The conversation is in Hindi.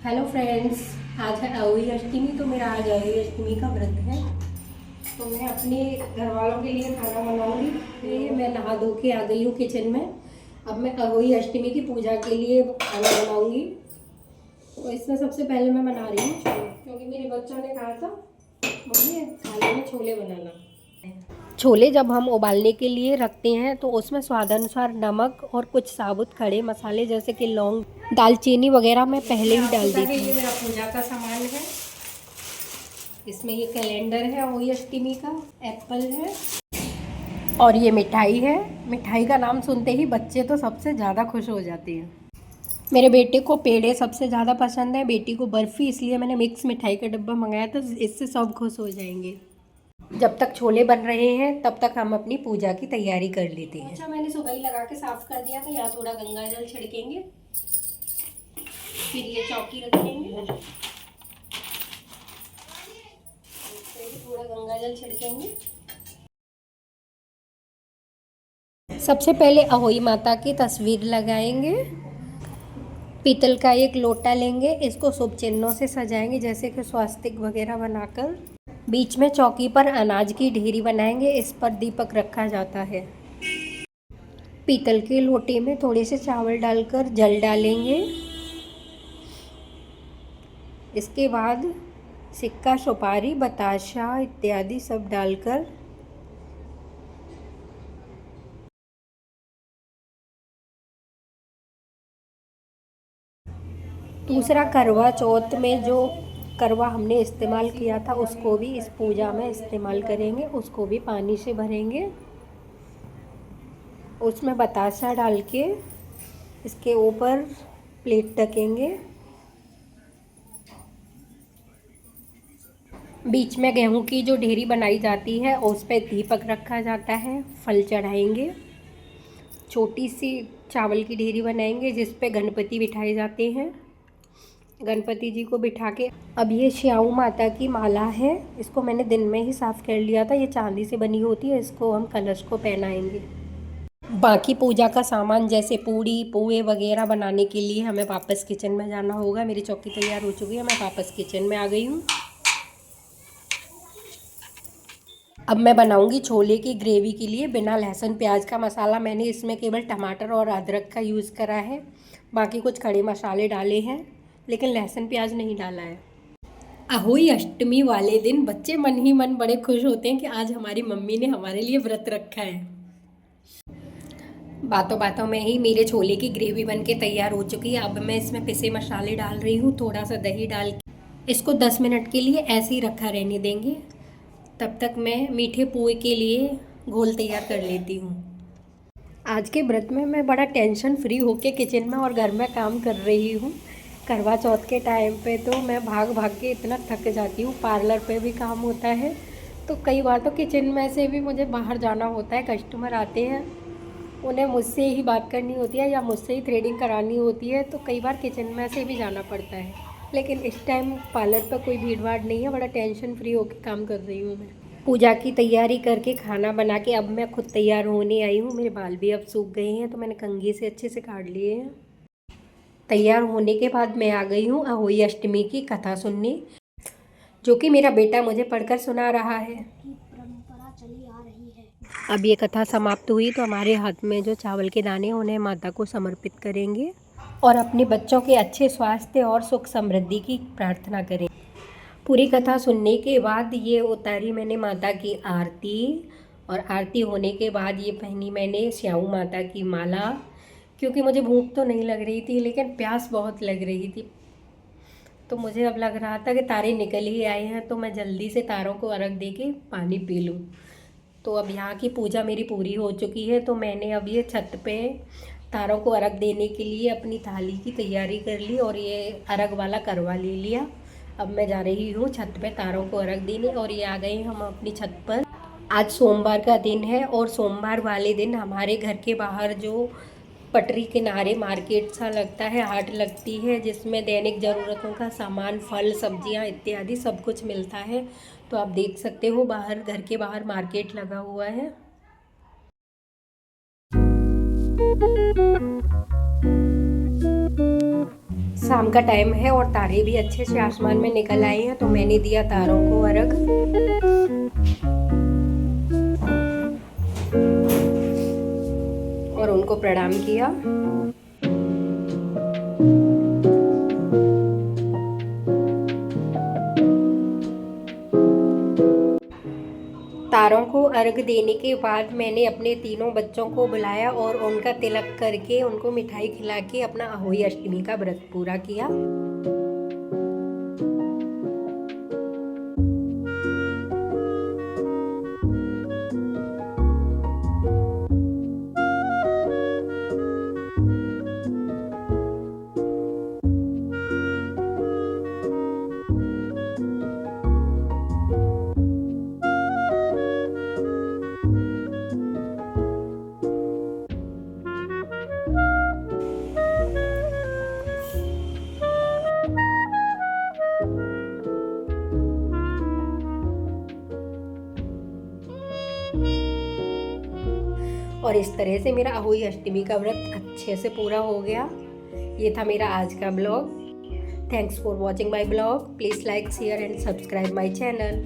हेलो फ्रेंड्स, आज है अहोई अष्टमी। तो मेरा आज अहोई अष्टमी का व्रत है। तो मैं अपने घर वालों के लिए खाना बनाऊंगी। ये मैं नहा धो के आ गई हूँ किचन में। अब मैं अहोई अष्टमी की पूजा के लिए खाना बनाऊंगी। तो इसमें सबसे पहले मैं बना रही हूँ छोले, क्योंकि मेरे बच्चों ने कहा था मम्मी थाली में छोले बनाना। छोले जब हम उबालने के लिए रखते हैं तो उसमें स्वादानुसार नमक और कुछ साबुत खड़े मसाले जैसे कि लौंग, दालचीनी वगैरह मैं पहले ही डाल देती हूँ। ये मेरा पूजा का सामान है। इसमें ये कैलेंडर है अहोई अष्टमी का, एप्पल है और ये मिठाई है। मिठाई का नाम सुनते ही बच्चे तो सबसे ज़्यादा खुश हो जाते हैं। मेरे बेटे को पेड़े सबसे ज़्यादा पसंद है, बेटी को बर्फ़ी, इसलिए मैंने मिक्स मिठाई का डब्बा मंगाया था। इससे सब खुश हो जाएंगे। जब तक छोले बन रहे हैं तब तक हम अपनी पूजा की तैयारी कर लेते हैं। अच्छा, मैंने सुबह ही लगा के साफ कर दिया था। यहाँ थोड़ा गंगा जल छिड़केंगे, फिर ये चौकी रखेंगे, थोड़ा गंगा जल छिड़केंगे। सबसे पहले अहोई माता की तस्वीर लगाएंगे। पीतल का एक लोटा लेंगे, इसको शुभ चिन्हों से सजाएंगे जैसे कि स्वास्तिक वगैरह बनाकर। बीच में चौकी पर अनाज की ढेरी बनाएंगे, इस पर दीपक रखा जाता है। पीतल के लोटे में थोड़े से चावल डालकर जल डालेंगे। इसके बाद सिक्का, सुपारी, बताशा इत्यादि सब डालकर दूसरा करवा चौथ में जो करवा हमने इस्तेमाल किया था उसको भी इस पूजा में इस्तेमाल करेंगे, उसको भी पानी से भरेंगे। उसमें बताशा डाल के इसके ऊपर प्लेट ढकेंगे। बीच में गेहूं की जो ढेरी बनाई जाती है उस पर दीपक रखा जाता है, फल चढ़ाएंगे। छोटी सी चावल की ढेरी बनाएंगे जिस पे गणपति बिठाए जाते हैं। गणपति जी को बिठा के अब ये श्याऊ माता की माला है, इसको मैंने दिन में ही साफ़ कर लिया था। ये चांदी से बनी होती है, इसको हम कलश को पहनाएंगे। बाकी पूजा का सामान जैसे पूड़ी पोहे वगैरह बनाने के लिए हमें वापस किचन में जाना होगा। मेरी चौकी तैयार हो चुकी है, मैं वापस किचन में आ गई हूँ। अब मैं बनाऊंगी छोले की ग्रेवी के लिए बिना लहसुन प्याज का मसाला। मैंने इसमें केवल टमाटर और अदरक का यूज़ करा है, बाकी कुछ खड़े मसाले डाले हैं लेकिन लहसुन प्याज नहीं डाला है। अहोई अष्टमी वाले दिन बच्चे मन ही मन बड़े खुश होते हैं कि आज हमारी मम्मी ने हमारे लिए व्रत रखा है। बातों बातों में ही मेरे छोले की ग्रेवी बन के तैयार हो चुकी है। अब मैं इसमें पिसे मसाले डाल रही हूँ, थोड़ा सा दही डाल के इसको 10 मिनट के लिए ऐसे ही रखा रहने देंगे। तब तक मैं मीठे पोहे के लिए घोल तैयार कर लेती हूँ। आज के व्रत में मैं बड़ा टेंशन फ्री होके किचन में और घर में काम कर रही हूँ। करवा चौथ के टाइम पे तो मैं भाग भाग के इतना थक जाती हूँ, पार्लर पे भी काम होता है तो कई बार तो किचन में से भी मुझे बाहर जाना होता है। कस्टमर आते हैं, उन्हें मुझसे ही बात करनी होती है या मुझसे ही थ्रेडिंग करानी होती है, तो कई बार किचन में से भी जाना पड़ता है। लेकिन इस टाइम पार्लर पर कोई भीड़ भाड़ नहीं है, बड़ा टेंशन फ्री होकर काम कर रही हूँ मैं। पूजा की तैयारी करके खाना बना के अब मैं खुद तैयार होने आई हूँ। मेरे बाल भी अब सूख गए हैं तो मैंने कंघी से अच्छे से काट लिए हैं। तैयार होने के बाद मैं आ गई हूँ अहोई अष्टमी की कथा सुनने, जो कि मेरा बेटा मुझे पढ़कर सुना रहा है। परंपरा चली आ रही है। अब ये कथा समाप्त हुई तो हमारे हाथ में जो चावल के दाने उन्हें माता को समर्पित करेंगे और अपने बच्चों के अच्छे स्वास्थ्य और सुख समृद्धि की प्रार्थना करें। पूरी कथा सुनने के बाद ये उतारी मैंने माता की आरती, और आरती होने के बाद ये पहनी मैंने श्याऊ माता की माला, क्योंकि मुझे भूख तो नहीं लग रही थी लेकिन प्यास बहुत लग रही थी। तो मुझे अब लग रहा था कि तारे निकल ही आए हैं तो मैं जल्दी से तारों को अर्घ दे के पानी पी लूँ। तो अब यहाँ की पूजा मेरी पूरी हो चुकी है तो मैंने अब ये छत पे तारों को अर्घ देने के लिए अपनी थाली की तैयारी कर ली और ये अर्घ वाला करवा ले लिया। अब मैं जा रही हूँ छत पे तारों को अर्घ देने, और ये आ गए हम अपनी छत पर। आज सोमवार का दिन है और सोमवार वाले दिन हमारे घर के बाहर जो पटरी किनारे मार्केट सा लगता है, हाट लगती है, जिसमें दैनिक ज़रूरतों का सामान, फल सब्जियां इत्यादि सब कुछ मिलता है। तो आप देख सकते हो बाहर, घर के बाहर मार्केट लगा हुआ है। शाम का टाइम है और तारे भी अच्छे से आसमान में निकल आए हैं, तो मैंने दिया तारों को अर्घ। और उनको प्रणाम किया। तारों को अर्घ देने के बाद मैंने अपने तीनों बच्चों को बुलाया और उनका तिलक करके उनको मिठाई खिला के अपना अहोई अष्टमी का व्रत पूरा किया। और इस तरह से मेरा अहोई अष्टमी का व्रत अच्छे से पूरा हो गया। ये था मेरा आज का blog. Thanks for watching my blog. Please like share and subscribe my channel.